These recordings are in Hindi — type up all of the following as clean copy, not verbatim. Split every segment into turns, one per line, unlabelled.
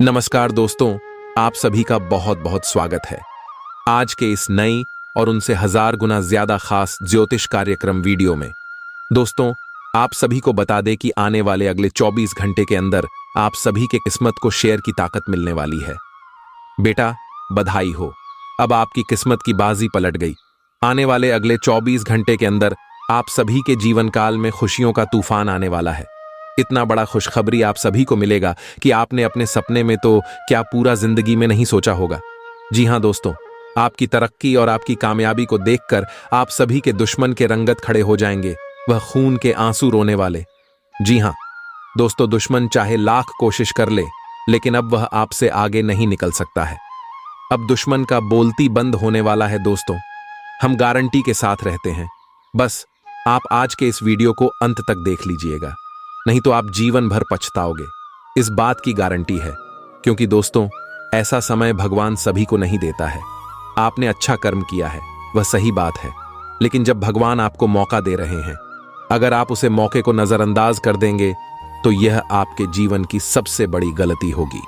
नमस्कार दोस्तों, आप सभी का बहुत बहुत स्वागत है आज के इस नई और उनसे 1000 गुना ज्यादा खास ज्योतिष कार्यक्रम वीडियो में। दोस्तों, आप सभी को बता दें कि आने वाले अगले 24 घंटे के अंदर आप सभी के किस्मत को शेयर की ताकत मिलने वाली है। बेटा, बधाई हो, अब आपकी किस्मत की बाजी पलट गई। आने वाले अगले 24 घंटे के अंदर आप सभी के जीवन काल में खुशियों का तूफान आने वाला है। इतना बड़ा खुशखबरी आप सभी को मिलेगा कि आपने अपने सपने में तो क्या पूरा जिंदगी में नहीं सोचा होगा। जी हां दोस्तों, आपकी तरक्की और आपकी कामयाबी को देखकर आप सभी के दुश्मन के रंगत खड़े हो जाएंगे, वह खून के आंसू रोने वाले। जी हां दोस्तों, दुश्मन चाहे लाख कोशिश कर ले, लेकिन अब वह आपसे आगे नहीं निकल सकता है। अब दुश्मन का बोलती बंद होने वाला है दोस्तों, हम गारंटी के साथ रहते हैं। बस आप आज के इस वीडियो को अंत तक देख लीजिएगा, नहीं तो आप जीवन भर पछताओगे, इस बात की गारंटी है। क्योंकि दोस्तों, ऐसा समय भगवान सभी को नहीं देता है। आपने अच्छा कर्म किया है, वह सही बात है, लेकिन जब भगवान आपको मौका दे रहे हैं, अगर आप उसे मौके को नजरअंदाज कर देंगे तो यह आपके जीवन की सबसे बड़ी गलती होगी।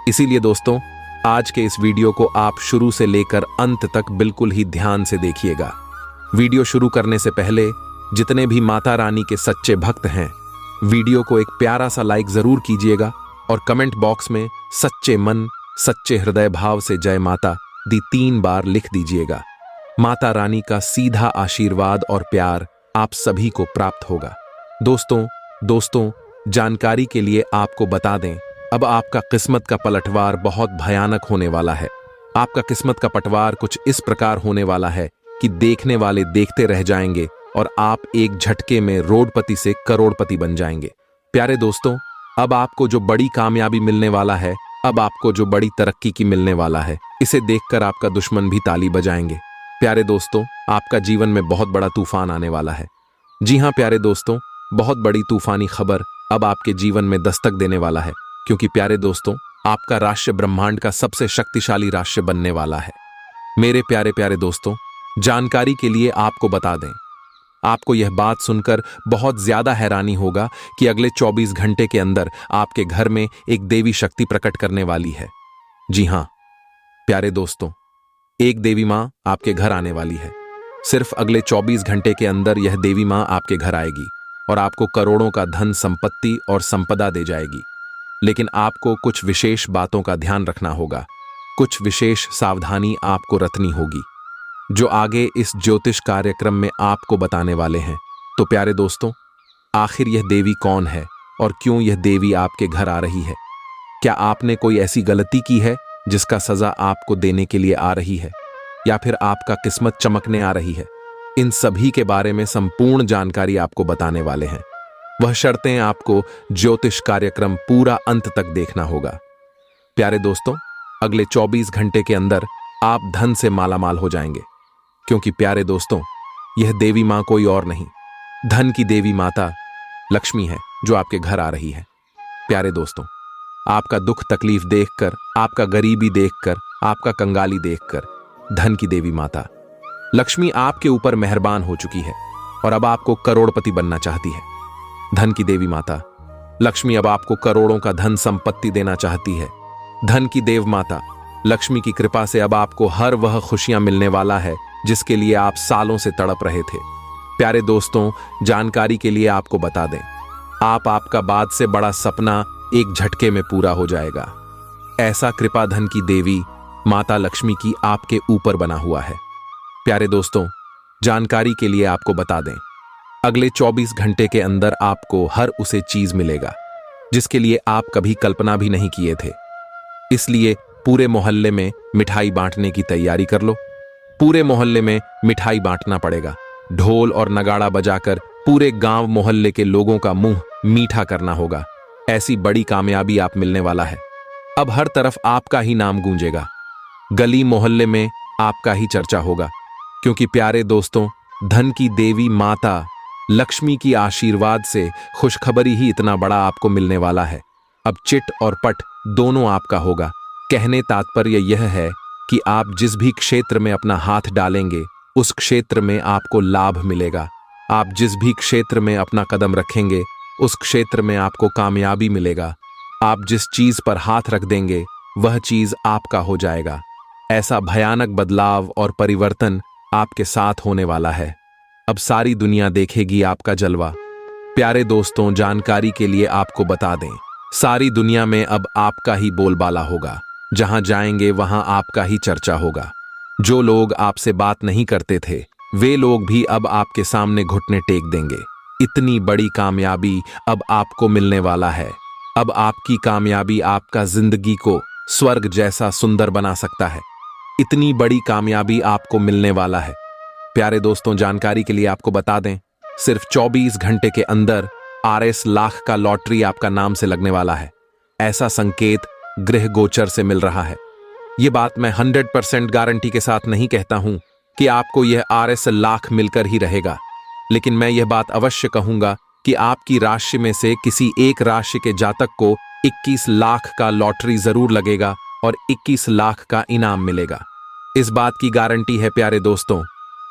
इसीलिए दोस्तों, आज के इस वीडियो को आप शुरू से लेकर अंत तक बिल्कुल ही ध्यान से देखिएगा। वीडियो शुरू करने से पहले जितने भी माता रानी के सच्चे भक्त हैं, वीडियो को एक प्यारा सा लाइक जरूर कीजिएगा और कमेंट बॉक्स में सच्चे मन सच्चे हृदय भाव से जय माता दी 3 बार लिख दीजिएगा। माता रानी का सीधा आशीर्वाद और प्यार आप सभी को प्राप्त होगा। दोस्तों, जानकारी के लिए आपको बता दें, अब आपका किस्मत का पलटवार बहुत भयानक होने वाला है। आपका किस्मत का पटवार कुछ इस प्रकार होने वाला है कि देखने वाले देखते रह जाएंगे और आप एक झटके में रोडपति से करोड़पति बन जाएंगे। प्यारे दोस्तों, अब आपको जो बड़ी कामयाबी मिलने वाला है, अब आपको जो बड़ी तरक्की की मिलने वाला है, इसे देखकर आपका दुश्मन भी ताली बजाएंगे। प्यारे दोस्तों, आपका जीवन में बहुत बड़ा तूफान आने वाला है। जी हां प्यारे दोस्तों, बहुत बड़ी तूफानी खबर अब आपके जीवन में दस्तक देने वाला है। क्योंकि प्यारे दोस्तों, आपका राशि ब्रह्मांड का सबसे शक्तिशाली राशि बनने वाला है। मेरे प्यारे प्यारे दोस्तों, जानकारी के लिए आपको बता दें, आपको यह बात सुनकर बहुत ज्यादा हैरानी होगा कि अगले 24 घंटे के अंदर आपके घर में एक देवी शक्ति प्रकट करने वाली है। जी हां प्यारे दोस्तों, एक देवी मां आपके घर आने वाली है। सिर्फ अगले 24 घंटे के अंदर यह देवी मां आपके घर आएगी और आपको करोड़ों का धन संपत्ति और संपदा दे जाएगी। लेकिन आपको कुछ विशेष बातों का ध्यान रखना होगा, कुछ विशेष सावधानी आपको रखनी होगी, जो आगे इस ज्योतिष कार्यक्रम में आपको बताने वाले हैं। तो प्यारे दोस्तों, आखिर यह देवी कौन है और क्यों यह देवी आपके घर आ रही है? क्या आपने कोई ऐसी गलती की है जिसका सजा आपको देने के लिए आ रही है, या फिर आपका किस्मत चमकने आ रही है? इन सभी के बारे में संपूर्ण जानकारी आपको बताने वाले हैं। वह शर्तें आपको ज्योतिष कार्यक्रम पूरा अंत तक देखना होगा। प्यारे दोस्तों, अगले 24 घंटे के अंदर आप धन से मालामाल हो जाएंगे। क्योंकि प्यारे दोस्तों, यह देवी मां कोई और नहीं, धन की देवी माता लक्ष्मी है, जो आपके घर आ रही है। प्यारे दोस्तों, आपका दुख तकलीफ देखकर, आपका गरीबी देखकर, आपका कंगाली देखकर धन की देवी माता लक्ष्मी आपके ऊपर मेहरबान हो चुकी है और अब आपको करोड़पति बनना चाहती है। धन की देवी माता लक्ष्मी अब आपको करोड़ों का धन संपत्ति देना चाहती है। धन की देव माता लक्ष्मी की कृपा से अब आपको हर वह खुशियां मिलने वाला है जिसके लिए आप सालों से तड़प रहे थे। प्यारे दोस्तों, जानकारी के लिए आपको बता दें, आपका बाद से बड़ा सपना एक झटके में पूरा हो जाएगा। ऐसा कृपा धन की देवी माता लक्ष्मी की आपके ऊपर बना हुआ है। प्यारे दोस्तों, जानकारी के लिए आपको बता दें, अगले 24 घंटे के अंदर आपको हर उसे चीज मिलेगा जिसके लिए आप कभी कल्पना भी नहीं किए थे। इसलिए पूरे मोहल्ले में मिठाई बांटने की तैयारी कर लो। पूरे मोहल्ले में मिठाई बांटना पड़ेगा। ढोल और नगाड़ा बजाकर पूरे गांव मोहल्ले के लोगों का मुंह मीठा करना होगा। ऐसी बड़ी कामयाबी आप मिलने वाला है। अब हर तरफ आपका ही नाम गूंजेगा, गली मोहल्ले में आपका ही चर्चा होगा। क्योंकि प्यारे दोस्तों, धन की देवी माता लक्ष्मी की आशीर्वाद से खुशखबरी ही इतना बड़ा आपको मिलने वाला है। अब चिट और पट दोनों आपका होगा। कहने तात्पर्य यह है कि आप जिस भी क्षेत्र में अपना हाथ डालेंगे, उस क्षेत्र में आपको लाभ मिलेगा। आप जिस भी क्षेत्र में अपना कदम रखेंगे, उस क्षेत्र में आपको कामयाबी मिलेगा। आप जिस चीज पर हाथ रख देंगे वह चीज आपका हो जाएगा। ऐसा भयानक बदलाव और परिवर्तन आपके साथ होने वाला है। अब सारी दुनिया देखेगी आपका जलवा। प्यारे दोस्तों, जानकारी के लिए आपको बता दें, सारी दुनिया में अब आपका ही बोलबाला होगा। जहां जाएंगे वहां आपका ही चर्चा होगा। जो लोग आपसे बात नहीं करते थे वे लोग भी अब आपके सामने घुटने टेक देंगे। इतनी बड़ी कामयाबी अब आपको मिलने वाला है। अब आपकी कामयाबी आपका जिंदगी को स्वर्ग जैसा सुंदर बना सकता है। इतनी बड़ी कामयाबी आपको मिलने वाला है। प्यारे दोस्तों, जानकारी के लिए आपको बता दें, सिर्फ 24 घंटे के अंदर RS लाख का लॉटरी आपका नाम से लगने वाला है। ऐसा संकेत गृह गोचर से मिल रहा है। यह बात मैं 100% गारंटी के साथ नहीं कहता हूं कि आपको यह RS लाख मिलकर ही रहेगा, लेकिन मैं यह बात अवश्य कहूंगा कि आपकी राशि में से किसी एक राशि के जातक को 21 लाख का लॉटरी जरूर लगेगा और 21 लाख का इनाम मिलेगा। इस बात की गारंटी है प्यारे दोस्तों।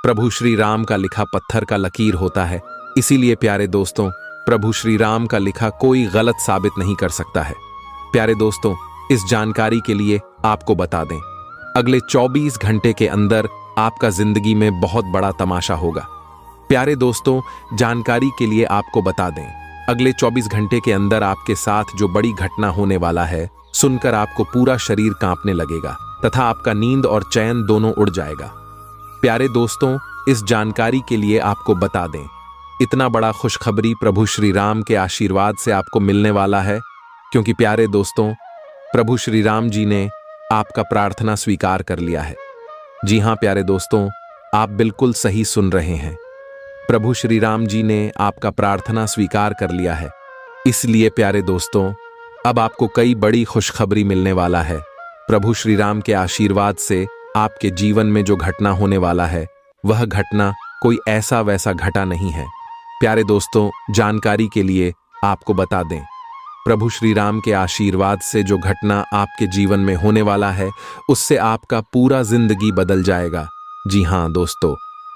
प्रभु श्री राम का लिखा पत्थर का लकीर होता है, इसीलिए प्यारे दोस्तों, प्रभु श्री राम का लिखा कोई गलत साबित नहीं कर सकता है। प्यारे दोस्तों, इस जानकारी के लिए आपको बता दें, अगले 24 घंटे के अंदर आपका जिंदगी में बहुत बड़ा तमाशा होगा। प्यारे दोस्तों, जानकारी के लिए आपको बता दें, अगले 24 घंटे के अंदर आपके साथ जो बड़ी घटना होने वाला है, सुनकर आपको पूरा शरीर कांपने लगेगा तथा आपका नींद और चैन दोनों उड़ जाएगा। प्यारे दोस्तों, इस जानकारी के लिए आपको बता दें, इतना बड़ा खुशखबरी प्रभु श्री राम के आशीर्वाद से आपको मिलने वाला है, क्योंकि प्यारे दोस्तों, प्रभु श्री राम जी ने आपका प्रार्थना स्वीकार कर लिया है। जी हां प्यारे दोस्तों, आप बिल्कुल सही सुन रहे हैं। प्रभु श्री राम जी ने आपका प्रार्थना स्वीकार कर लिया है। इसलिए प्यारे दोस्तों, अब आपको कई बड़ी खुशखबरी मिलने वाला है। प्रभु श्री राम के आशीर्वाद से आपके जीवन में जो घटना होने वाला है, वह घटना कोई ऐसा वैसा घटा नहीं है। प्यारे दोस्तों, जानकारी के लिए आपको बता दें, प्रभु श्री राम के आशीर्वाद से जो घटना आपके जीवन में होने वाला है, उससे आपका पूरा जिंदगी बदल जाएगा। जी हां दोस्तों,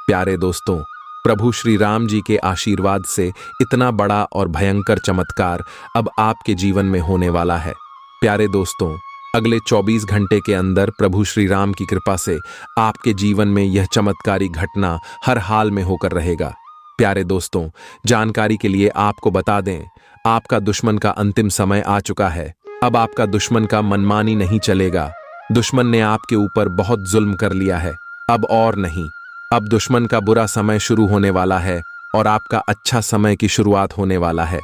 प्यारे दोस्तों, प्रभु श्री राम जी के आशीर्वाद से इतना बड़ा और भयंकर चमत्कार अब आपके जीवन में होने वाला है। प्यारे दोस्तों, अगले 24 घंटे के अंदर प्रभु श्री राम की कृपा से आपके जीवन में यह चमत्कारी घटना हर हाल में होकर रहेगा। प्यारे दोस्तों, जानकारी के लिए आपको बता दें, आपका दुश्मन का अंतिम समय आ चुका है। अब आपका दुश्मन का मनमानी नहीं चलेगा। दुश्मन ने आपके ऊपर बहुत जुल्म कर लिया है, अब और नहीं। अब दुश्मन का बुरा समय शुरू होने वाला है और आपका अच्छा समय की शुरुआत होने वाला है।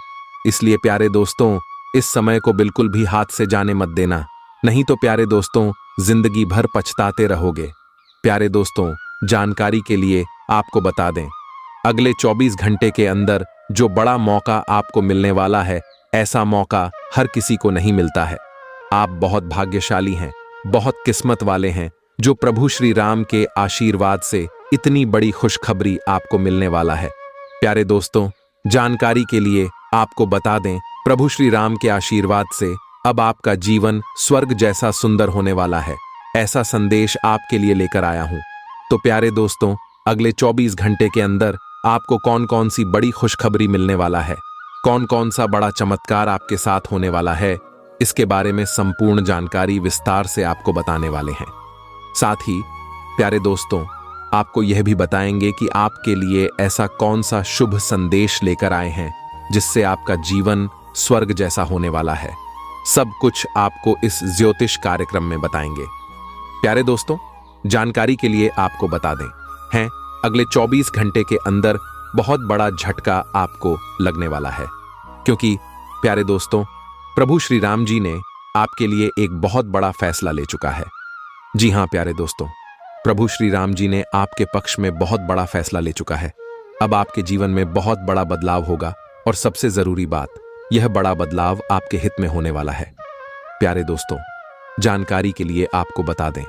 इसलिए प्यारे दोस्तों, इस समय को बिल्कुल भी हाथ से जाने मत देना, नहीं तो प्यारे दोस्तों, जिंदगी भर पछताते रहोगे। प्यारे दोस्तों, जानकारी के लिए आपको बता दें, अगले 24 घंटे के अंदर जो बड़ा मौका आपको मिलने वाला है, ऐसा मौका हर किसी को नहीं मिलता है। आप बहुत भाग्यशाली हैं, बहुत किस्मत वाले हैं, जो प्रभु श्री राम के आशीर्वाद से इतनी बड़ी खुशखबरी आपको मिलने वाला है। प्यारे दोस्तों, जानकारी के लिए आपको बता दें, प्रभु श्री राम के आशीर्वाद से अब आपका जीवन स्वर्ग जैसा सुंदर होने वाला है। ऐसा संदेश आपके लिए लेकर आया हूं। तो प्यारे दोस्तों, अगले 24 घंटे के अंदर आपको कौन कौन सी बड़ी खुशखबरी मिलने वाला है, कौन कौन सा बड़ा चमत्कार आपके साथ होने वाला है, इसके बारे में संपूर्ण जानकारी विस्तार से आपको बताने वाले हैं। साथ ही प्यारे दोस्तों, आपको यह भी बताएंगे कि आपके लिए ऐसा कौन सा शुभ संदेश लेकर आए हैं जिससे आपका जीवन स्वर्ग जैसा होने वाला है। सब कुछ आपको इस ज्योतिष कार्यक्रम में बताएंगे। प्यारे दोस्तों, जानकारी के लिए आपको बता दें, हैं अगले 24 घंटे के अंदर बहुत बड़ा झटका आपको लगने वाला है, क्योंकि प्यारे दोस्तों, प्रभु श्री राम जी ने आपके लिए एक बहुत बड़ा फैसला ले चुका है। जी हां प्यारे दोस्तों, प्रभु श्री राम जी ने आपके पक्ष में बहुत बड़ा फैसला ले चुका है। अब आपके जीवन में बहुत बड़ा बदलाव होगा और सबसे जरूरी बात, यह बड़ा बदलाव आपके हित में होने वाला है। प्यारे दोस्तों, जानकारी के लिए आपको बता दें,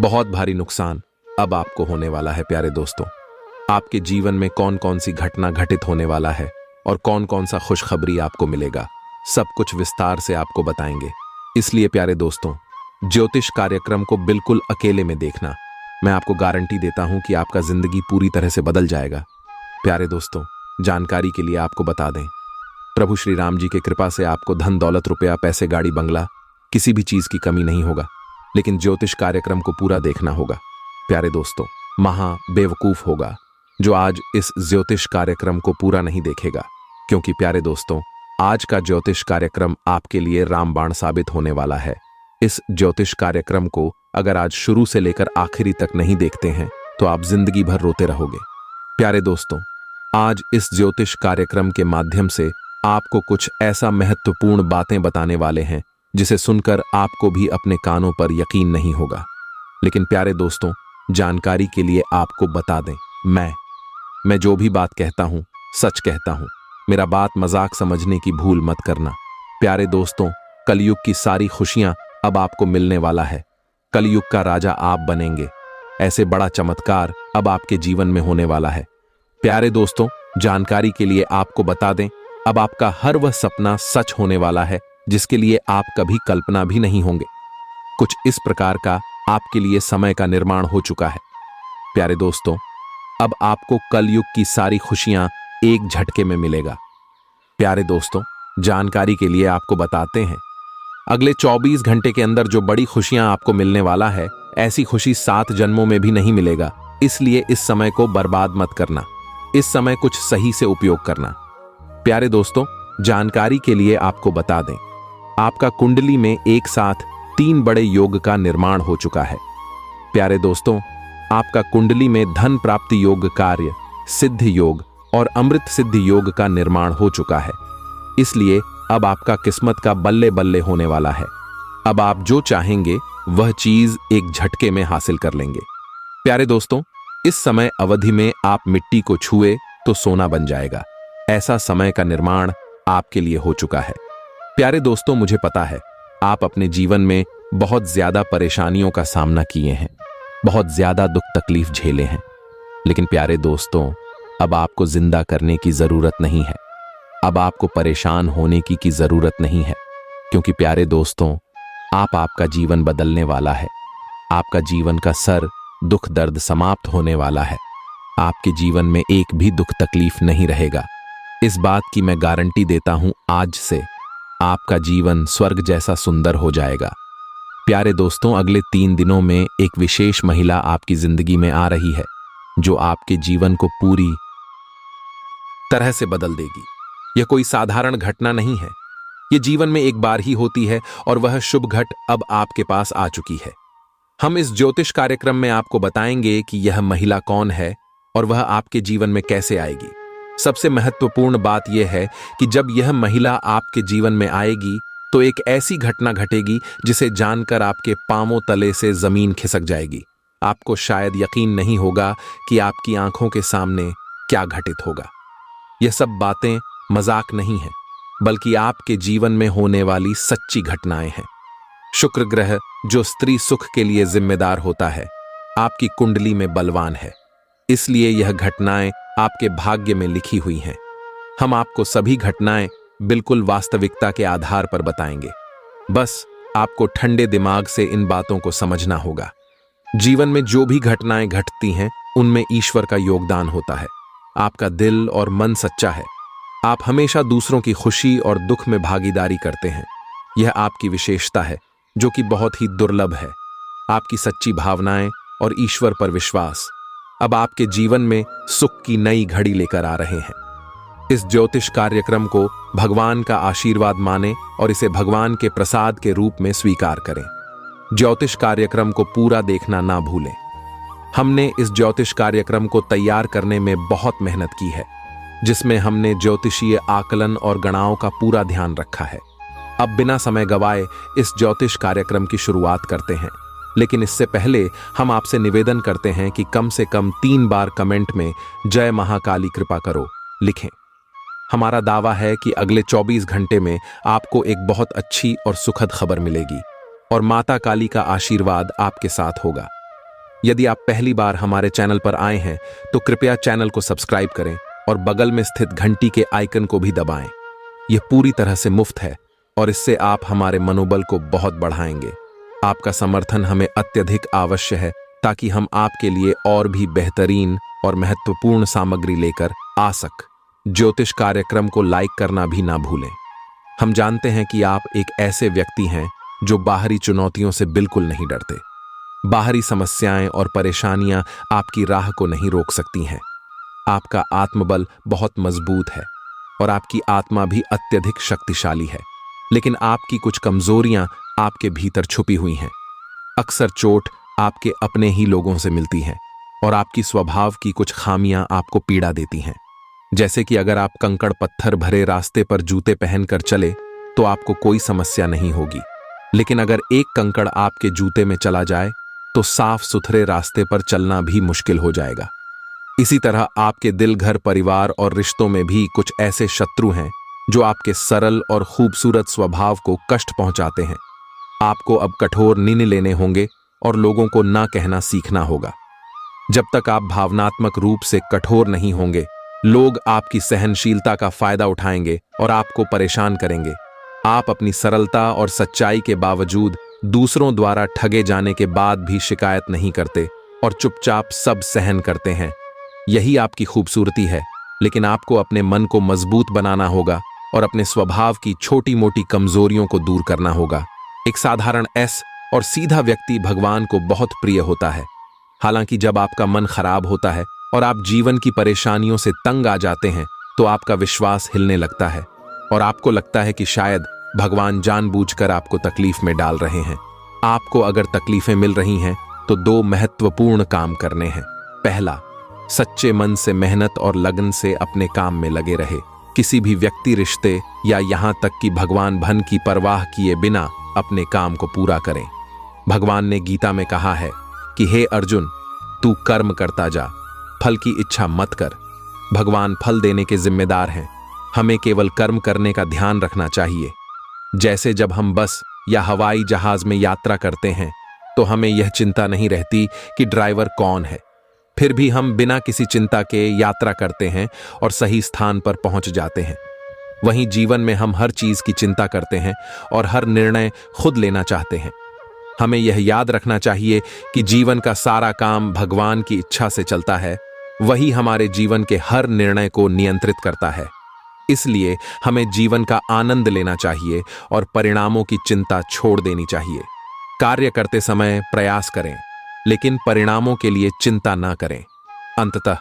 बहुत भारी नुकसान अब आपको होने वाला है। प्यारे दोस्तों, आपके जीवन में कौन कौन सी घटना घटित होने वाला है और कौन कौन सा खुशखबरी आपको मिलेगा, सब कुछ विस्तार से आपको बताएंगे। इसलिए प्यारे दोस्तों, ज्योतिष कार्यक्रम को बिल्कुल अकेले में देखना। मैं आपको गारंटी देता हूं कि आपका जिंदगी पूरी तरह से बदल जाएगा। प्यारे दोस्तों, जानकारी के लिए आपको बता दें, प्रभु श्री राम जी की कृपा से आपको धन दौलत रुपया पैसे गाड़ी बंगला किसी भी चीज की कमी नहीं होगा, लेकिन ज्योतिष कार्यक्रम को पूरा देखना होगा। प्यारे दोस्तों, महा बेवकूफ होगा जो आज इस ज्योतिष कार्यक्रम को पूरा नहीं देखेगा, क्योंकि प्यारे दोस्तों, आज का ज्योतिष कार्यक्रम आपके लिए रामबाण साबित होने वाला है। इस ज्योतिष कार्यक्रम को अगर आज शुरू से लेकर आखिरी तक नहीं देखते हैं तो आप जिंदगी भर रोते रहोगे। प्यारे दोस्तों, आज इस ज्योतिष कार्यक्रम के माध्यम से आपको कुछ ऐसा महत्वपूर्ण बातें बताने वाले हैं जिसे सुनकर आपको भी अपने कानों पर यकीन नहीं होगा। लेकिन प्यारे दोस्तों, जानकारी के लिए आपको बता दें, मैं जो भी बात कहता हूं सच कहता हूं। मेरा बात मजाक समझने की भूल मत करना। प्यारे दोस्तों, कलयुग की सारी खुशियां अब आपको मिलने वाला है। कलयुग का राजा आप बनेंगे। ऐसे बड़ा चमत्कार अब आपके जीवन में होने वाला है। प्यारे दोस्तों, जानकारी के लिए आपको बता दें, अब आपका हर वह सपना सच होने वाला है जिसके लिए आप कभी कल्पना भी नहीं होंगे। कुछ इस प्रकार का आपके लिए समय का निर्माण हो चुका है। प्यारे दोस्तों, अब आपको कलयुग की सारी खुशियां एक झटके में मिलेगा। प्यारे दोस्तों, जानकारी के लिए आपको बताते हैं, अगले 24 घंटे के अंदर जो बड़ी खुशियां आपको मिलने वाला है, ऐसी खुशी 7 जन्मों में भी नहीं मिलेगा। इसलिए इस समय को बर्बाद मत करना। इस समय कुछ सही से उपयोग करना। प्यारे दोस्तों, जानकारी के लिए आपको बता दें, आपका कुंडली में एक साथ 3 बड़े योग का निर्माण हो चुका है। प्यारे दोस्तों, आपका कुंडली में धन प्राप्ति योग, कार्य सिद्धि योग और अमृत सिद्धि योग का निर्माण हो चुका है। इसलिए अब आपका किस्मत का बल्ले बल्ले होने वाला है। अब आप जो चाहेंगे वह चीज एक झटके में हासिल कर लेंगे। प्यारे दोस्तों, इस समय अवधि में आप मिट्टी को छुए तो सोना बन जाएगा। ऐसा समय का निर्माण आपके लिए हो चुका है। प्यारे दोस्तों, मुझे पता है आप अपने जीवन में बहुत ज्यादा परेशानियों का सामना किए हैं, बहुत ज्यादा दुख तकलीफ झेले हैं। लेकिन प्यारे दोस्तों, अब आपको जिंदा करने की जरूरत नहीं है। अब आपको परेशान होने की जरूरत नहीं है, क्योंकि प्यारे दोस्तों, आपका जीवन बदलने वाला है। आपका जीवन का सर दुख दर्द समाप्त होने वाला है। आपके जीवन में एक भी दुख तकलीफ नहीं रहेगा। इस बात की मैं गारंटी देता हूं, आज से आपका जीवन स्वर्ग जैसा सुंदर हो जाएगा। प्यारे दोस्तों, अगले 3 दिनों में एक विशेष महिला आपकी जिंदगी में आ रही है जो आपके जीवन को पूरी तरह से बदल देगी। यह कोई साधारण घटना नहीं है। यह जीवन में एक बार ही होती है और वह शुभ घट अब आपके पास आ चुकी है। हम इस ज्योतिष कार्यक्रम में आपको बताएंगे कि यह महिला कौन है और वह आपके जीवन में कैसे आएगी। सबसे महत्वपूर्ण बात यह है कि जब यह महिला आपके जीवन में आएगी तो एक ऐसी घटना घटेगी जिसे जानकर आपके पांवों तले से जमीन खिसक जाएगी। आपको शायद यकीन नहीं होगा कि आपकी आंखों के सामने क्या घटित होगा। यह सब बातें मजाक नहीं है, बल्कि आपके जीवन में होने वाली सच्ची घटनाएं हैं। शुक्र ग्रह, जो स्त्री सुख के लिए जिम्मेदार होता है, आपकी कुंडली में बलवान है। इसलिए यह घटनाएं आपके भाग्य में लिखी हुई हैं। हम आपको सभी घटनाएं बिल्कुल वास्तविकता के आधार पर बताएंगे। बस आपको ठंडे दिमाग से इन बातों को समझना होगा। जीवन में जो भी घटनाएं घटती हैं, उनमें ईश्वर का योगदान होता है। आपका दिल और मन सच्चा है। आप हमेशा दूसरों की खुशी और दुख में भागीदारी करते हैं। यह आपकी विशेषता है जो कि बहुत ही दुर्लभ है। आपकी सच्ची भावनाएं और ईश्वर पर विश्वास अब आपके जीवन में सुख की नई घड़ी लेकर आ रहे हैं। इस ज्योतिष कार्यक्रम को भगवान का आशीर्वाद माने और इसे भगवान के प्रसाद के रूप में स्वीकार करें। ज्योतिष कार्यक्रम को पूरा देखना ना भूलें। हमने इस ज्योतिष कार्यक्रम को तैयार करने में बहुत मेहनत की है, जिसमें हमने ज्योतिषीय आकलन और गणनाओं का पूरा ध्यान रखा है। अब बिना समय गवाए इस ज्योतिष कार्यक्रम की शुरुआत करते हैं। लेकिन इससे पहले हम आपसे निवेदन करते हैं कि कम से कम 3 बार कमेंट में जय महाकाली कृपा करो लिखें। हमारा दावा है कि अगले 24 घंटे में आपको एक बहुत अच्छी और सुखद खबर मिलेगी और माता काली का आशीर्वाद आपके साथ होगा। यदि आप पहली बार हमारे चैनल पर आए हैं तो कृपया चैनल को सब्सक्राइब करें और बगल में स्थित घंटी के आइकन को भी दबाएं। यह पूरी तरह से मुफ्त है और इससे आप हमारे मनोबल को बहुत बढ़ाएंगे। आपका समर्थन हमें अत्यधिक आवश्यक है ताकि हम आपके लिए और भी बेहतरीन और महत्वपूर्ण सामग्री लेकर आ सकें। ज्योतिष कार्यक्रम को लाइक करना भी ना भूलें। हम जानते हैं कि आप एक ऐसे व्यक्ति हैं जो बाहरी चुनौतियों से बिल्कुल नहीं डरते। बाहरी समस्याएं और परेशानियां आपकी राह को नहीं रोक सकती हैं। आपका आत्मबल बहुत मजबूत है और आपकी आत्मा भी अत्यधिक शक्तिशाली है, लेकिन आपकी कुछ कमजोरियां आपके भीतर छुपी हुई हैं। अक्सर चोट आपके अपने ही लोगों से मिलती है और आपकी स्वभाव की कुछ खामियां आपको पीड़ा देती हैं। जैसे कि अगर आप कंकड़ पत्थर भरे रास्ते पर जूते पहनकर चले तो आपको कोई समस्या नहीं होगी, लेकिन अगर एक कंकड़ आपके जूते में चला जाए तो साफ सुथरे रास्ते पर चलना भी मुश्किल हो जाएगा। इसी तरह आपके दिल, घर, परिवार और रिश्तों में भी कुछ ऐसे शत्रु हैं जो आपके सरल और खूबसूरत स्वभाव को कष्ट पहुंचाते हैं। आपको अब कठोर निर्णय लेने होंगे और लोगों को ना कहना सीखना होगा। जब तक आप भावनात्मक रूप से कठोर नहीं होंगे, लोग आपकी सहनशीलता का फायदा उठाएंगे और आपको परेशान करेंगे। आप अपनी सरलता और सच्चाई के बावजूद दूसरों द्वारा ठगे जाने के बाद भी शिकायत नहीं करते और चुपचाप सब सहन करते हैं। यही आपकी खूबसूरती है, लेकिन आपको अपने मन को मजबूत बनाना होगा और अपने स्वभाव की छोटी मोटी कमजोरियों को दूर करना होगा। एक साधारण और सीधा व्यक्ति भगवान को बहुत प्रिय होता है। हालांकि जब आपका मन खराब होता है और आप जीवन की परेशानियों से तंग आ जाते हैं तो आपका विश्वास हिलने लगता है और आपको लगता है कि शायद भगवान जानबूझकर आपको तकलीफ में डाल रहे हैं। आपको अगर तकलीफें मिल रही हैं तो 2 महत्वपूर्ण काम करने हैं। पहला, सच्चे मन से मेहनत और लगन से अपने काम में लगे रहे। किसी भी व्यक्ति, रिश्ते या यहां तक कि भगवान भन की परवाह किए बिना अपने काम को पूरा करें। भगवान ने गीता में कहा है कि हे अर्जुन, तू कर्म करता जा, फल की इच्छा मत कर। भगवान फल देने के जिम्मेदार हैं, हमें केवल कर्म करने का ध्यान रखना चाहिए। जैसे जब हम बस या हवाई जहाज में यात्रा करते हैं तो हमें यह चिंता नहीं रहती कि ड्राइवर कौन है, फिर भी हम बिना किसी चिंता के यात्रा करते हैं और सही स्थान पर पहुंच जाते हैं। वहीं जीवन में हम हर चीज की चिंता करते हैं और हर निर्णय खुद लेना चाहते हैं। हमें यह याद रखना चाहिए कि जीवन का सारा काम भगवान की इच्छा से चलता है, वही हमारे जीवन के हर निर्णय को नियंत्रित करता है। इसलिए हमें जीवन का आनंद लेना चाहिए और परिणामों की चिंता छोड़ देनी चाहिए। कार्य करते समय प्रयास करें, लेकिन परिणामों के लिए चिंता ना करें। अंततः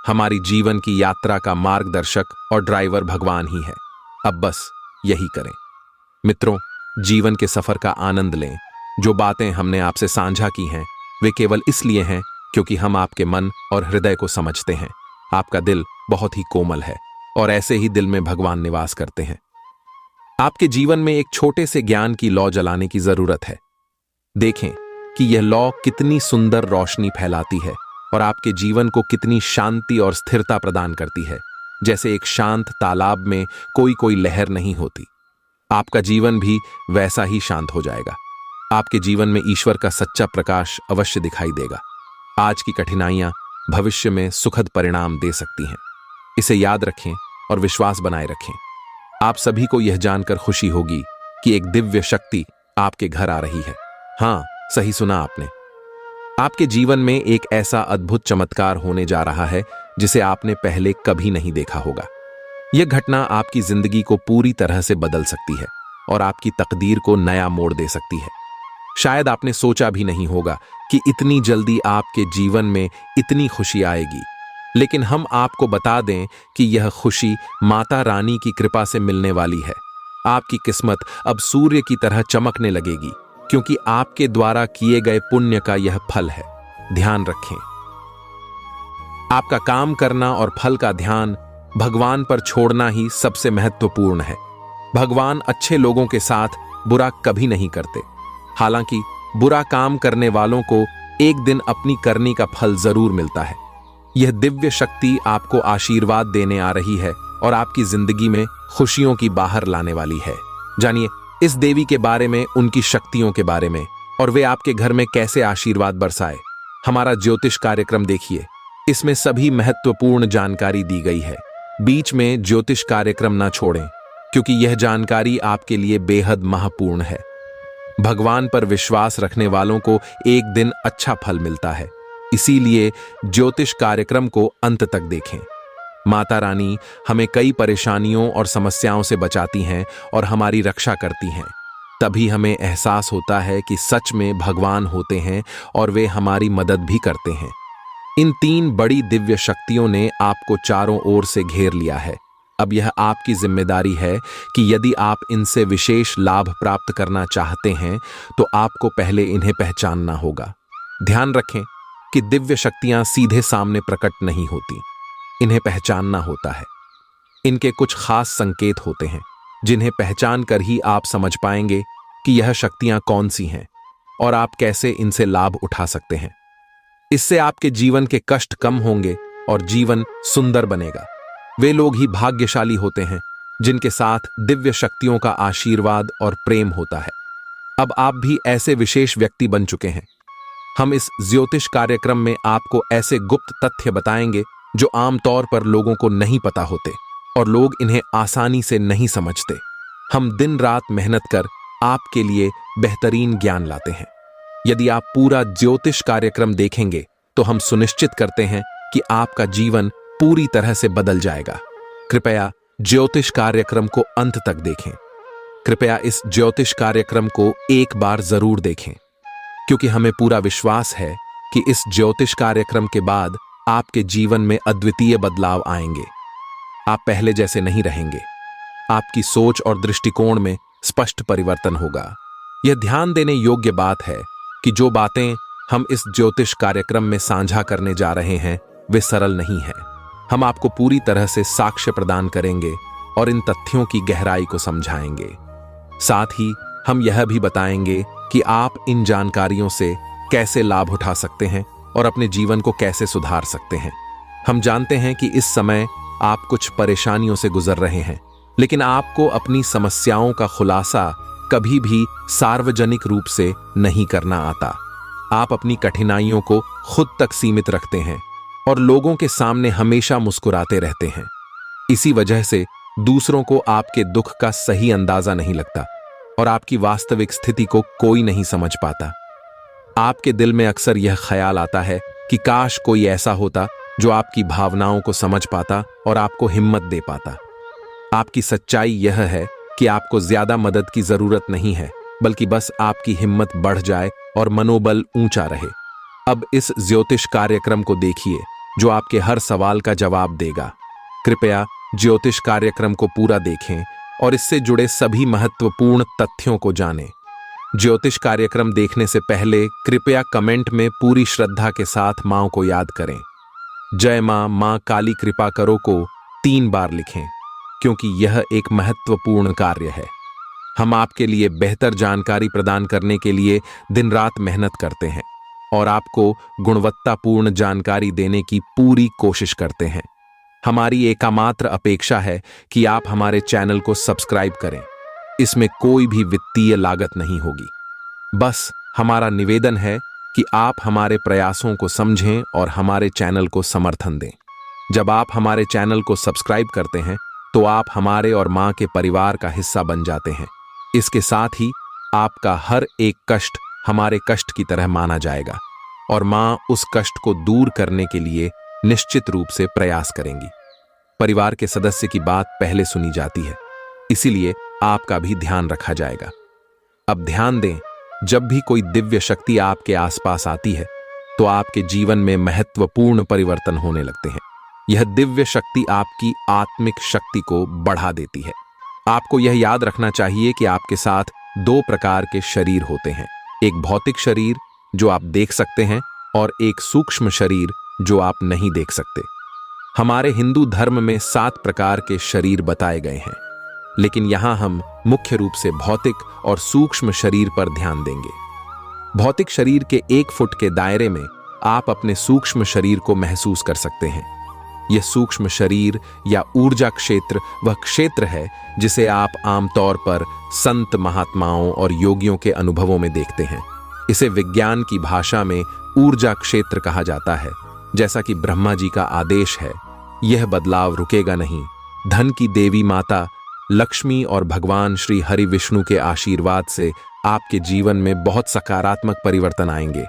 हमारी जीवन की यात्रा का मार्गदर्शक और ड्राइवर भगवान ही है। अब बस यही करें। मित्रों, जीवन के सफर का आनंद लें। जो बातें हमने आपसे साझा की हैं वे केवल इसलिए हैं क्योंकि हम आपके मन और हृदय को समझते हैं। आपका दिल बहुत ही कोमल है और ऐसे ही दिल में भगवान निवास करते हैं। आपके जीवन में एक छोटे से ज्ञान की लौ जलाने की जरूरत है। देखें कि यह लौ कितनी सुंदर रोशनी फैलाती है और आपके जीवन को कितनी शांति और स्थिरता प्रदान करती है। जैसे एक शांत तालाब में कोई लहर नहीं होती, आपका जीवन भी वैसा ही शांत हो जाएगा। आपके जीवन में ईश्वर का सच्चा प्रकाश अवश्य दिखाई देगा। आज की कठिनाइयां भविष्य में सुखद परिणाम दे सकती हैं। इसे याद रखें और विश्वास बनाए रखें। आप सभी को यह जानकर खुशी होगी कि एक दिव्य शक्ति आपके घर आ रही है। हाँ, सही सुना आपने। आपके जीवन में एक ऐसा अद्भुत चमत्कार होने जा रहा है जिसे आपने पहले कभी नहीं देखा होगा। यह घटना आपकी जिंदगी को पूरी तरह से बदल सकती है और आपकी तकदीर को नया मोड़ दे सकती है। शायद आपने सोचा भी नहीं होगा कि इतनी जल्दी आपके जीवन में इतनी खुशी आएगी, लेकिन हम आपको बता दें कि यह खुशी माता रानी की कृपा से मिलने वाली है। आपकी किस्मत अब सूर्य की तरह चमकने लगेगी क्योंकि आपके द्वारा किए गए पुण्य का यह फल है। ध्यान रखें, आपका काम करना और फल का ध्यान भगवान पर छोड़ना ही सबसे महत्वपूर्ण है। भगवान अच्छे लोगों के साथ बुरा कभी नहीं करते। हालांकि बुरा काम करने वालों को एक दिन अपनी करनी का फल जरूर मिलता है। यह दिव्य शक्ति आपको आशीर्वाद देने आ रही है और आपकी जिंदगी में खुशियों की बाहर लाने वाली है। जानिए इस देवी के बारे में, उनकी शक्तियों के बारे में और वे आपके घर में कैसे आशीर्वाद बरसाए। हमारा ज्योतिष कार्यक्रम देखिए, इसमें सभी महत्वपूर्ण जानकारी दी गई है। बीच में ज्योतिष कार्यक्रम ना छोड़ें क्योंकि यह जानकारी आपके लिए बेहद महत्वपूर्ण है। भगवान पर विश्वास रखने वालों को एक दिन अच्छा फल मिलता है, इसीलिए ज्योतिष कार्यक्रम को अंत तक देखें। माता रानी हमें कई परेशानियों और समस्याओं से बचाती हैं और हमारी रक्षा करती हैं। तभी हमें एहसास होता है कि सच में भगवान होते हैं और वे हमारी मदद भी करते हैं। इन 3 बड़ी दिव्य शक्तियों ने आपको चारों ओर से घेर लिया है। अब यह आपकी जिम्मेदारी है कि यदि आप इनसे विशेष लाभ प्राप्त करना चाहते हैं तो आपको पहले इन्हें पहचानना होगा। ध्यान रखें कि दिव्य शक्तियां सीधे सामने प्रकट नहीं होती, इन्हें पहचानना होता है। इनके कुछ खास संकेत होते हैं जिन्हें पहचान कर ही आप समझ पाएंगे कि यह शक्तियां कौन सी हैं और आप कैसे इनसे लाभ उठा सकते हैं। इससे आपके जीवन के कष्ट कम होंगे और जीवन सुंदर बनेगा। वे लोग ही भाग्यशाली होते हैं जिनके साथ दिव्य शक्तियों का आशीर्वाद और प्रेम होता है। अब आप भी ऐसे विशेष व्यक्ति बन चुके हैं। हम इस ज्योतिष कार्यक्रम में आपको ऐसे गुप्त तथ्य बताएंगे जो आमतौर पर लोगों को नहीं पता होते और लोग इन्हें आसानी से नहीं समझते। हम दिन रात मेहनत कर आपके लिए बेहतरीन ज्ञान लाते हैं। यदि आप पूरा ज्योतिष कार्यक्रम देखेंगे तो हम सुनिश्चित करते हैं कि आपका जीवन पूरी तरह से बदल जाएगा। कृपया ज्योतिष कार्यक्रम को अंत तक देखें। कृपया इस ज्योतिष कार्यक्रम को एक बार जरूर देखें, क्योंकि हमें पूरा विश्वास है कि इस ज्योतिष कार्यक्रम के बाद आपके जीवन में अद्वितीय बदलाव आएंगे। आप पहले जैसे नहीं रहेंगे। आपकी सोच और दृष्टिकोण में स्पष्ट परिवर्तन होगा। यह ध्यान देने योग्य बात है कि जो बातें हम इस ज्योतिष कार्यक्रम में साझा करने जा रहे हैं वे सरल नहीं है। हम आपको पूरी तरह से साक्ष्य प्रदान करेंगे और इन तथ्यों की गहराई को समझाएंगे। साथ ही हम यह भी बताएंगे कि आप इन जानकारियों से कैसे लाभ उठा सकते हैं और अपने जीवन को कैसे सुधार सकते हैं। हम जानते हैं कि इस समय आप कुछ परेशानियों से गुजर रहे हैं, लेकिन आपको अपनी समस्याओं का खुलासा कभी भी सार्वजनिक रूप से नहीं करना आता। आप अपनी कठिनाइयों को खुद तक सीमित रखते हैं और लोगों के सामने हमेशा मुस्कुराते रहते हैं। इसी वजह से दूसरों को आपके दुख का सही अंदाजा नहीं लगता और आपकी वास्तविक स्थिति को कोई नहीं समझ पाता। आपके दिल में अक्सर यह ख्याल आता है कि काश कोई ऐसा होता जो आपकी भावनाओं को समझ पाता और आपको हिम्मत दे पाता। आपकी सच्चाई यह है कि आपको ज्यादा मदद की जरूरत नहीं है, बल्कि बस आपकी हिम्मत बढ़ जाए और मनोबल ऊंचा रहे। अब इस ज्योतिष कार्यक्रम को देखिए जो आपके हर सवाल का जवाब देगा। कृपया ज्योतिष कार्यक्रम को पूरा देखें और इससे जुड़े सभी महत्वपूर्ण तथ्यों को जानें। ज्योतिष कार्यक्रम देखने से पहले कृपया कमेंट में पूरी श्रद्धा के साथ मां को याद करें। जय मां, मां काली कृपा करो को 3 बार लिखें, क्योंकि यह एक महत्वपूर्ण कार्य है। हम आपके लिए बेहतर जानकारी प्रदान करने के लिए दिन रात मेहनत करते हैं और आपको गुणवत्तापूर्ण जानकारी देने की पूरी कोशिश करते हैं। हमारी एकमात्र अपेक्षा है कि आप हमारे चैनल को सब्सक्राइब करें। इसमें कोई भी वित्तीय लागत नहीं होगी। बस हमारा निवेदन है कि आप हमारे प्रयासों को समझें और हमारे चैनल को समर्थन दें। जब आप हमारे चैनल को सब्सक्राइब करते हैं तो आप हमारे और मां के परिवार का हिस्सा बन जाते हैं। इसके साथ ही आपका हर एक कष्ट हमारे कष्ट की तरह माना जाएगा और मां उस कष्ट को दूर करने के लिए निश्चित रूप से प्रयास करेंगी। परिवार के सदस्य की बात पहले सुनी जाती है, इसीलिए आपका भी ध्यान रखा जाएगा। अब ध्यान दें, जब भी कोई दिव्य शक्ति आपके आसपास आती है तो आपके जीवन में महत्वपूर्ण परिवर्तन होने लगते हैं। यह दिव्य शक्ति आपकी आत्मिक शक्ति को बढ़ा देती है। आपको यह याद रखना चाहिए कि आपके साथ 2 प्रकार के शरीर होते हैं, एक भौतिक शरीर जो आप देख सकते हैं और एक सूक्ष्म शरीर जो आप नहीं देख सकते। हमारे हिंदू धर्म में 7 प्रकार के शरीर बताए गए हैं, लेकिन यहां हम मुख्य रूप से भौतिक और सूक्ष्म शरीर पर ध्यान देंगे। भौतिक शरीर के 1 फुट के दायरे में आप अपने सूक्ष्म शरीर को महसूस कर सकते हैं। यह सूक्ष्म शरीर या ऊर्जा क्षेत्र वह क्षेत्र है जिसे आप आमतौर पर संत महात्माओं और योगियों के अनुभवों में देखते हैं। इसे विज्ञान की भाषा में ऊर्जा क्षेत्र कहा जाता है। जैसा कि ब्रह्मा जी का आदेश है, यह बदलाव रुकेगा नहीं। धन की देवी माता लक्ष्मी और भगवान श्री हरि विष्णु के आशीर्वाद से आपके जीवन में बहुत सकारात्मक परिवर्तन आएंगे।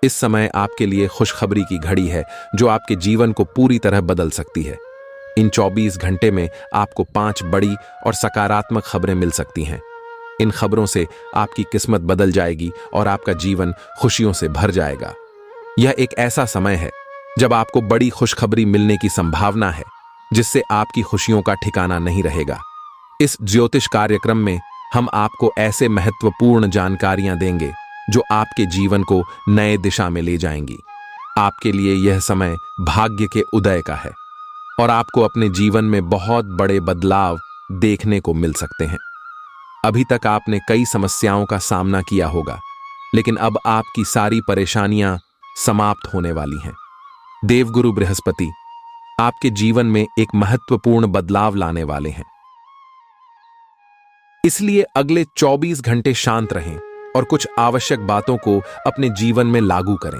इस समय आपके लिए खुशखबरी की घड़ी है जो आपके जीवन को पूरी तरह बदल सकती है। इन 24 घंटे में आपको 5 बड़ी और सकारात्मक खबरें मिल सकती हैं। इन खबरों से आपकी किस्मत बदल जाएगी और आपका जीवन खुशियों से भर जाएगा। यह एक ऐसा समय है जब आपको बड़ी खुशखबरी मिलने की संभावना है, जिससे आपकी खुशियों का ठिकाना नहीं रहेगा। इस ज्योतिष कार्यक्रम में हम आपको ऐसे महत्वपूर्ण जानकारियां देंगे जो आपके जीवन को नए दिशा में ले जाएंगी। आपके लिए यह समय भाग्य के उदय का है और आपको अपने जीवन में बहुत बड़े बदलाव देखने को मिल सकते हैं। अभी तक आपने कई समस्याओं का सामना किया होगा, लेकिन अब आपकी सारी परेशानियां समाप्त होने वाली हैं। देवगुरु बृहस्पति आपके जीवन में एक महत्वपूर्ण बदलाव लाने वाले हैं। इसलिए अगले 24 घंटे शांत रहें और कुछ आवश्यक बातों को अपने जीवन में लागू करें।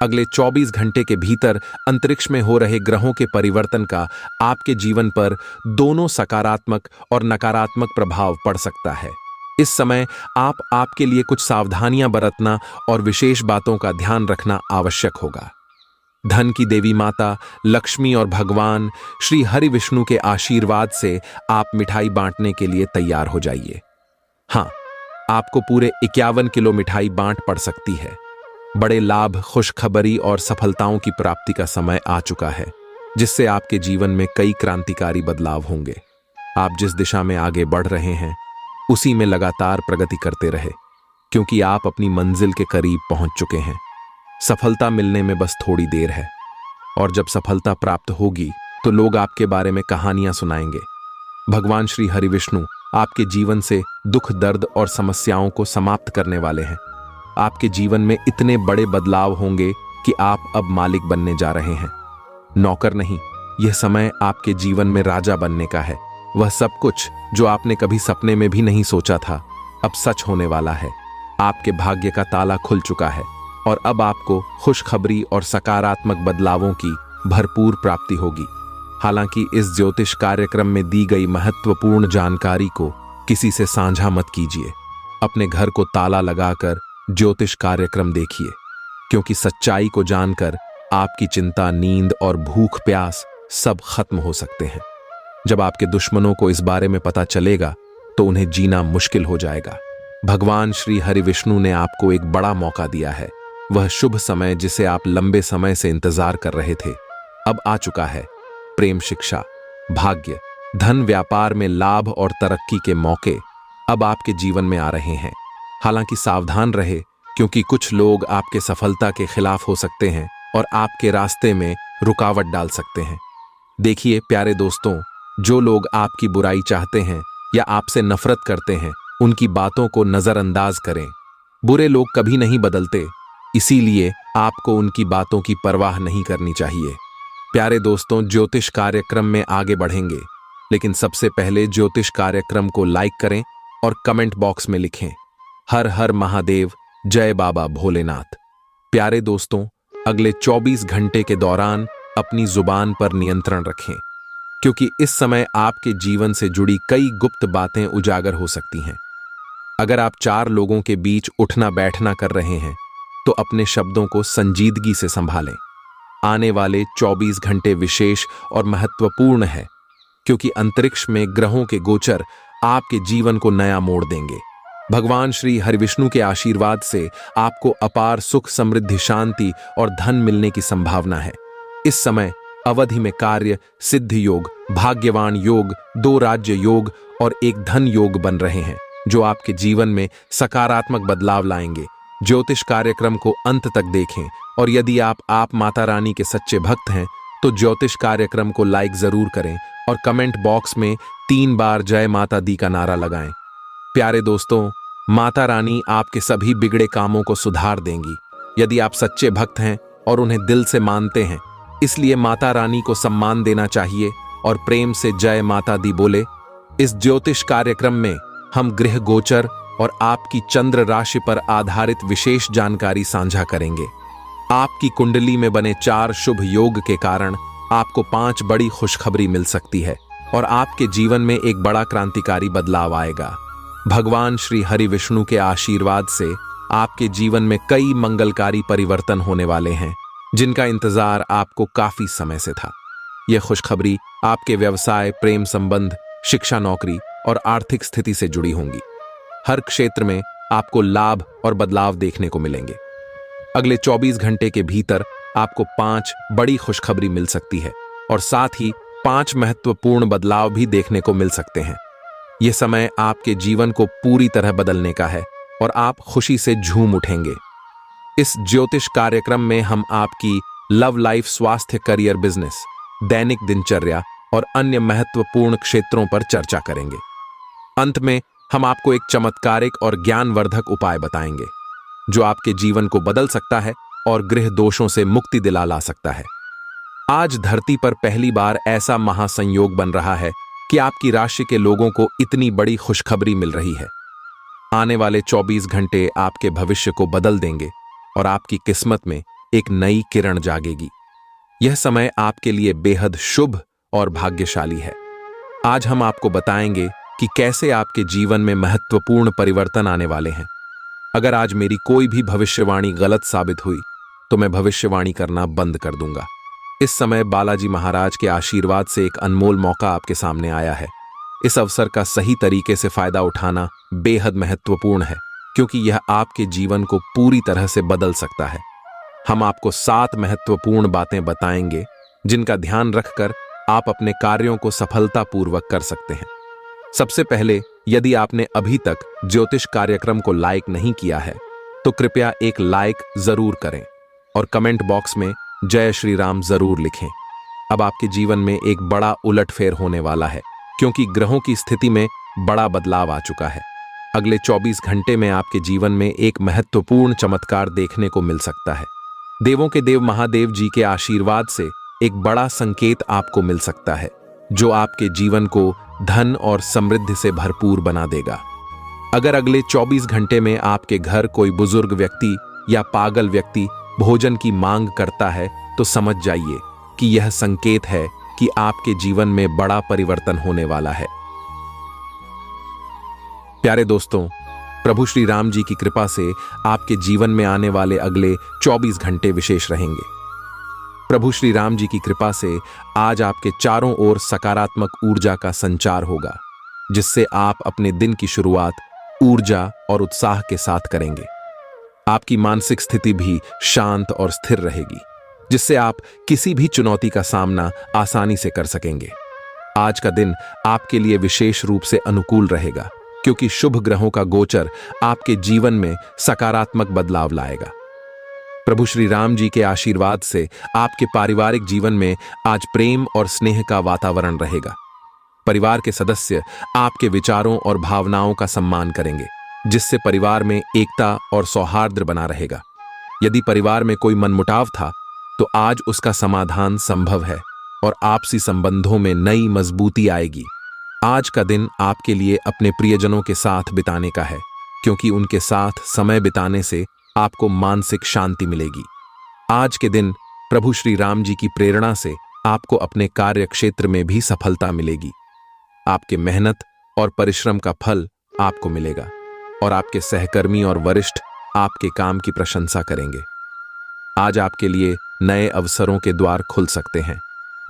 अगले 24 घंटे के भीतर अंतरिक्ष में हो रहे ग्रहों के परिवर्तन का आपके जीवन पर दोनों सकारात्मक और नकारात्मक प्रभाव पड़ सकता है। इस समय आपके लिए कुछ सावधानियां बरतना और विशेष बातों का ध्यान रखना आवश्यक होगा। धन की देवी माता लक्ष्मी और भगवान श्री हरि विष्णु के आशीर्वाद से आप मिठाई बांटने के लिए तैयार हो जाइए। हाँ, आपको पूरे 51 किलो मिठाई बांट पड़ सकती है। बड़े लाभ, खुशखबरी और सफलताओं की प्राप्ति का समय आ चुका है, जिससे आपके जीवन में कई क्रांतिकारी बदलाव होंगे। आप जिस दिशा में आगे बढ़ रहे हैं, उसी में लगातार प्रगति करते रहे, क्योंकि आप अपनी मंजिल के करीब पहुंच चुके हैं। सफलता मिलने में बस थोड़ी देर है, और जब सफलता प्राप्त होगी तो लोग आपके बारे में कहानियां सुनाएंगे। भगवान श्री हरि विष्णु आपके जीवन से दुख, दर्द और समस्याओं को समाप्त करने वाले हैं। आपके जीवन में इतने बड़े बदलाव होंगे कि आप अब मालिक बनने जा रहे हैं, नौकर नहीं। यह समय आपके जीवन में राजा बनने का है। वह सब कुछ जो आपने कभी सपने में भी नहीं सोचा था, अब सच होने वाला है। आपके भाग्य का ताला खुल चुका है और अब आपको खुशखबरी और सकारात्मक बदलावों की भरपूर प्राप्ति होगी। हालांकि इस ज्योतिष कार्यक्रम में दी गई महत्वपूर्ण जानकारी को किसी से साझा मत कीजिए। अपने घर को ताला लगाकर ज्योतिष कार्यक्रम देखिए, क्योंकि सच्चाई को जानकर आपकी चिंता, नींद और भूख प्यास सब खत्म हो सकते हैं। जब आपके दुश्मनों को इस बारे में पता चलेगा तो उन्हें जीना मुश्किल हो जाएगा। भगवान श्री हरि विष्णु ने आपको एक बड़ा मौका दिया है। वह शुभ समय जिसे आप लंबे समय से इंतजार कर रहे थे, अब आ चुका है। प्रेम, शिक्षा, भाग्य, धन, व्यापार में लाभ और तरक्की के मौके अब आपके जीवन में आ रहे हैं। हालांकि सावधान रहे, क्योंकि कुछ लोग आपके सफलता के खिलाफ हो सकते हैं और आपके रास्ते में रुकावट डाल सकते हैं। देखिए प्यारे दोस्तों, जो लोग आपकी बुराई चाहते हैं या आपसे नफरत करते हैं, उनकी बातों को नजरअंदाज करें। बुरे लोग कभी नहीं बदलते, इसीलिए आपको उनकी बातों की परवाह नहीं करनी चाहिए। प्यारे दोस्तों, ज्योतिष कार्यक्रम में आगे बढ़ेंगे, लेकिन सबसे पहले ज्योतिष कार्यक्रम को लाइक करें और कमेंट बॉक्स में लिखें, हर हर महादेव, जय बाबा भोलेनाथ। प्यारे दोस्तों, अगले 24 घंटे के दौरान अपनी जुबान पर नियंत्रण रखें, क्योंकि इस समय आपके जीवन से जुड़ी कई गुप्त बातें उजागर हो सकती हैं। अगर आप 4 लोगों के बीच उठना बैठना कर रहे हैं, तो अपने शब्दों को संजीदगी से संभालें। आने वाले 24 घंटे विशेष और महत्वपूर्ण है, क्योंकि अंतरिक्ष में ग्रहों के गोचर आपके जीवन को नया मोड़ देंगे। भगवान श्री हरिविष्णु के आशीर्वाद से आपको अपार सुख, समृद्धि, शांति और धन मिलने की संभावना है। इस समय अवधि में कार्य सिद्धि योग, भाग्यवान योग, 2 राज्य योग और 1 धन योग बन रहे हैं, जो आपके जीवन में सकारात्मक बदलाव लाएंगे। ज्योतिष कार्यक्रम को अंत तक देखें, और यदि आप माता रानी के सच्चे भक्त हैं तो ज्योतिष कार्यक्रम को लाइक जरूर करें और कमेंट बॉक्स में 3 बार जय माता दी का नारा लगाएं। प्यारे दोस्तों, माता रानी आपके सभी बिगड़े कामों को सुधार देंगी, यदि आप सच्चे भक्त हैं और उन्हें दिल से मानते हैं। इसलिए माता रानी को सम्मान देना चाहिए और प्रेम से जय माता दी बोले। इस ज्योतिष कार्यक्रम में हम ग्रह गोचर और आपकी चंद्र राशि पर आधारित विशेष जानकारी साझा करेंगे। आपकी कुंडली में बने 4 शुभ योग के कारण आपको 5 बड़ी खुशखबरी मिल सकती है और आपके जीवन में एक बड़ा क्रांतिकारी बदलाव आएगा। भगवान श्री हरि विष्णु के आशीर्वाद से आपके जीवन में कई मंगलकारी परिवर्तन होने वाले हैं, जिनका इंतजार आपको काफी समय से था। यह खुशखबरी आपके व्यवसाय, प्रेम संबंध, शिक्षा, नौकरी और आर्थिक स्थिति से जुड़ी होंगी। हर क्षेत्र में आपको लाभ और बदलाव देखने को मिलेंगे। अगले 24 घंटे के भीतर आपको 5 बड़ी खुशखबरी मिल सकती है और साथ ही 5 महत्वपूर्ण बदलाव भी देखने को मिल सकते हैं। यह समय आपके जीवन को पूरी तरह बदलने का है और आप खुशी से झूम उठेंगे। इस ज्योतिष कार्यक्रम में हम आपकी लव लाइफ, स्वास्थ्य, करियर, बिजनेस, दैनिक दिनचर्या और अन्य महत्वपूर्ण क्षेत्रों पर चर्चा करेंगे। अंत में हम आपको एक चमत्कारिक और ज्ञानवर्धक उपाय बताएंगे जो आपके जीवन को बदल सकता है और गृह दोषों से मुक्ति दिला ला सकता है। आज धरती पर पहली बार ऐसा महासंयोग बन रहा है कि आपकी राशि के लोगों को इतनी बड़ी खुशखबरी मिल रही है। आने वाले 24 घंटे आपके भविष्य को बदल देंगे और आपकी किस्मत में एक नई किरण जागेगी। यह समय आपके लिए बेहद शुभ और भाग्यशाली है। आज हम आपको बताएंगे कि कैसे आपके जीवन में महत्वपूर्ण परिवर्तन आने वाले हैं। अगर आज मेरी कोई भी भविष्यवाणी गलत साबित हुई तो मैं भविष्यवाणी करना बंद कर दूंगा। इस समय बालाजी महाराज के आशीर्वाद से एक अनमोल मौका आपके सामने आया है। इस अवसर का सही तरीके से फायदा उठाना बेहद महत्वपूर्ण है क्योंकि यह आपके जीवन को पूरी तरह से बदल सकता है। हम आपको 7 महत्वपूर्ण बातें बताएंगे जिनका ध्यान रखकर आप अपने कार्यों को सफलतापूर्वक कर सकते हैं। सबसे पहले, यदि आपने अभी तक ज्योतिष कार्यक्रम को लाइक नहीं किया है तो कृपया एक लाइक जरूर करें और कमेंट बॉक्स में जय श्री राम जरूर लिखें। अब आपके जीवन में एक बड़ा उलटफेर होने वाला है क्योंकि ग्रहों की स्थिति में बड़ा बदलाव आ चुका है। अगले 24 घंटे में आपके जीवन में एक महत्वपूर्ण चमत्कार देखने को मिल सकता है। देवों के देव महादेव जी के आशीर्वाद से एक बड़ा संकेत आपको मिल सकता है जो आपके जीवन को धन और समृद्धि से भरपूर बना देगा। अगर अगले 24 घंटे में आपके घर कोई बुजुर्ग व्यक्ति या पागल व्यक्ति भोजन की मांग करता है तो समझ जाइए कि यह संकेत है कि आपके जीवन में बड़ा परिवर्तन होने वाला है। प्यारे दोस्तों, प्रभु श्री राम जी की कृपा से आपके जीवन में आने वाले अगले 24 घंटे विशेष रहेंगे। प्रभु श्री राम जी की कृपा से आज आपके चारों ओर सकारात्मक ऊर्जा का संचार होगा जिससे आप अपने दिन की शुरुआत ऊर्जा और उत्साह के साथ करेंगे। आपकी मानसिक स्थिति भी शांत और स्थिर रहेगी जिससे आप किसी भी चुनौती का सामना आसानी से कर सकेंगे। आज का दिन आपके लिए विशेष रूप से अनुकूल रहेगा क्योंकि शुभ ग्रहों का गोचर आपके जीवन में सकारात्मक बदलाव लाएगा। प्रभु श्री राम जी के आशीर्वाद से आपके पारिवारिक जीवन में आज प्रेम और स्नेह का वातावरण रहेगा। परिवार के सदस्य आपके विचारों और भावनाओं का सम्मान करेंगे जिससे परिवार में एकता और सौहार्द बना रहेगा। यदि परिवार में कोई मनमुटाव था तो आज उसका समाधान संभव है और आपसी संबंधों में नई मजबूती आएगी। आज का दिन आपके लिए अपने प्रियजनों के साथ बिताने का है क्योंकि उनके साथ समय बिताने से आपको मानसिक शांति मिलेगी। आज के दिन प्रभु श्री राम जी की प्रेरणा से आपको अपने कार्य क्षेत्र में भी सफलता मिलेगी। आपके मेहनत और परिश्रम का फल आपको मिलेगा और आपके सहकर्मी और वरिष्ठ आपके काम की प्रशंसा करेंगे। आज आपके लिए नए अवसरों के द्वार खुल सकते हैं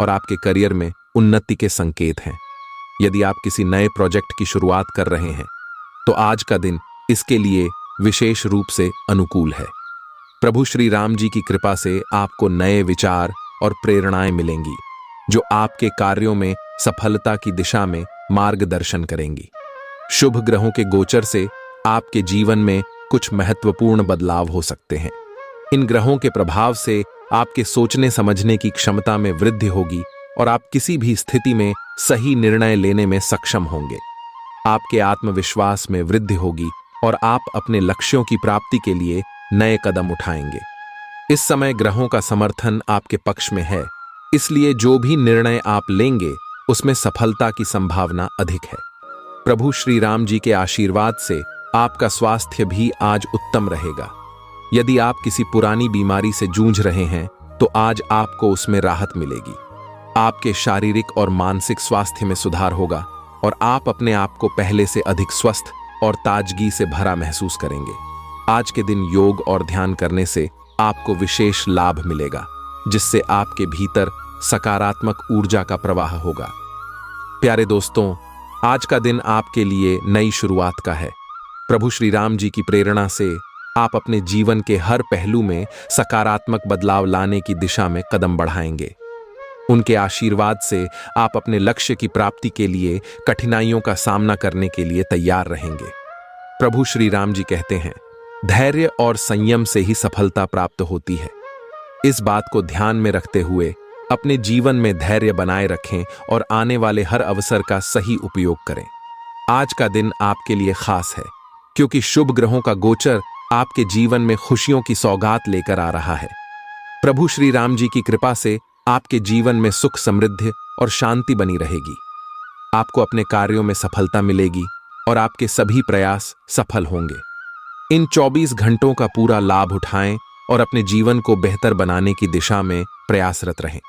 और आपके करियर में उन्नति के संकेत हैं। यदि आप किसी नए प्रोजेक्ट की शुरुआत कर रहे हैं तो आज का दिन इसके लिए विशेष रूप से अनुकूल है। प्रभु श्री राम जी की कृपा से आपको नए विचार और प्रेरणाएं मिलेंगी जो आपके कार्यों में सफलता की दिशा में मार्गदर्शन करेंगी। शुभ ग्रहों के गोचर से आपके जीवन में कुछ महत्वपूर्ण बदलाव हो सकते हैं। इन ग्रहों के प्रभाव से आपके सोचने समझने की क्षमता में वृद्धि होगी और आप किसी भी स्थिति में सही निर्णय लेने में सक्षम होंगे। आपके आत्मविश्वास में वृद्धि होगी और आप अपने लक्ष्यों की प्राप्ति के लिए नए कदम उठाएंगे। इस समय ग्रहों का समर्थन आपके पक्ष में है, इसलिए जो भी निर्णय आप लेंगे उसमें सफलता की संभावना अधिक है। प्रभु श्री राम जी के आशीर्वाद से आपका स्वास्थ्य भी आज उत्तम रहेगा। यदि आप किसी पुरानी बीमारी से जूझ रहे हैं तो आज आपको उसमें राहत मिलेगी। आपके शारीरिक और मानसिक स्वास्थ्य में सुधार होगा और आप अपने आप को पहले से अधिक स्वस्थ और ताजगी से भरा महसूस करेंगे। आज के दिन योग और ध्यान करने से आपको विशेष लाभ मिलेगा जिससे आपके भीतर सकारात्मक ऊर्जा का प्रवाह होगा। प्यारे दोस्तों, आज का दिन आपके लिए नई शुरुआत का है। प्रभु श्री राम जी की प्रेरणा से आप अपने जीवन के हर पहलू में सकारात्मक बदलाव लाने की दिशा में कदम बढ़ाएंगे। उनके आशीर्वाद से आप अपने लक्ष्य की प्राप्ति के लिए कठिनाइयों का सामना करने के लिए तैयार रहेंगे। प्रभु श्री राम जी कहते हैं, धैर्य और संयम से ही सफलता प्राप्त होती है। इस बात को ध्यान में रखते हुए अपने जीवन में धैर्य बनाए रखें और आने वाले हर अवसर का सही उपयोग करें। आज का दिन आपके लिए खास है क्योंकि शुभ ग्रहों का गोचर आपके जीवन में खुशियों की सौगात लेकर आ रहा है। प्रभु श्री राम जी की कृपा से आपके जीवन में सुख, समृद्धि और शांति बनी रहेगी। आपको अपने कार्यों में सफलता मिलेगी और आपके सभी प्रयास सफल होंगे। इन 24 घंटों का पूरा लाभ उठाएं और अपने जीवन को बेहतर बनाने की दिशा में प्रयासरत रहें।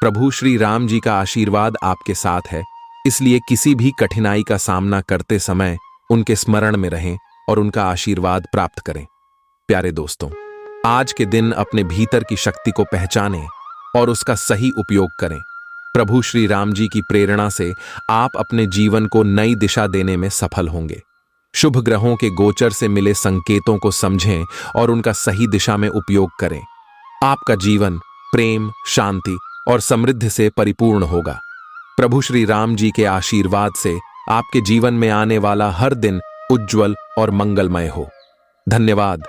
प्रभु श्री राम जी का आशीर्वाद आपके साथ है, इसलिए किसी भी कठिनाई का सामना करते समय उनके स्मरण में रहें और उनका आशीर्वाद प्राप्त करें। प्यारे दोस्तों, आज के दिन अपने भीतर की शक्ति को पहचानें और उसका सही उपयोग करें। प्रभु श्री राम जी की प्रेरणा से आप अपने जीवन को नई दिशा देने में सफल होंगे। शुभ ग्रहों के गोचर से मिले संकेतों को समझें और उनका सही दिशा में उपयोग करें। आपका जीवन प्रेम, शांति और समृद्धि से परिपूर्ण होगा। प्रभु श्री राम जी के आशीर्वाद से आपके जीवन में आने वाला हर दिन उज्जवल और मंगलमय हो। धन्यवाद।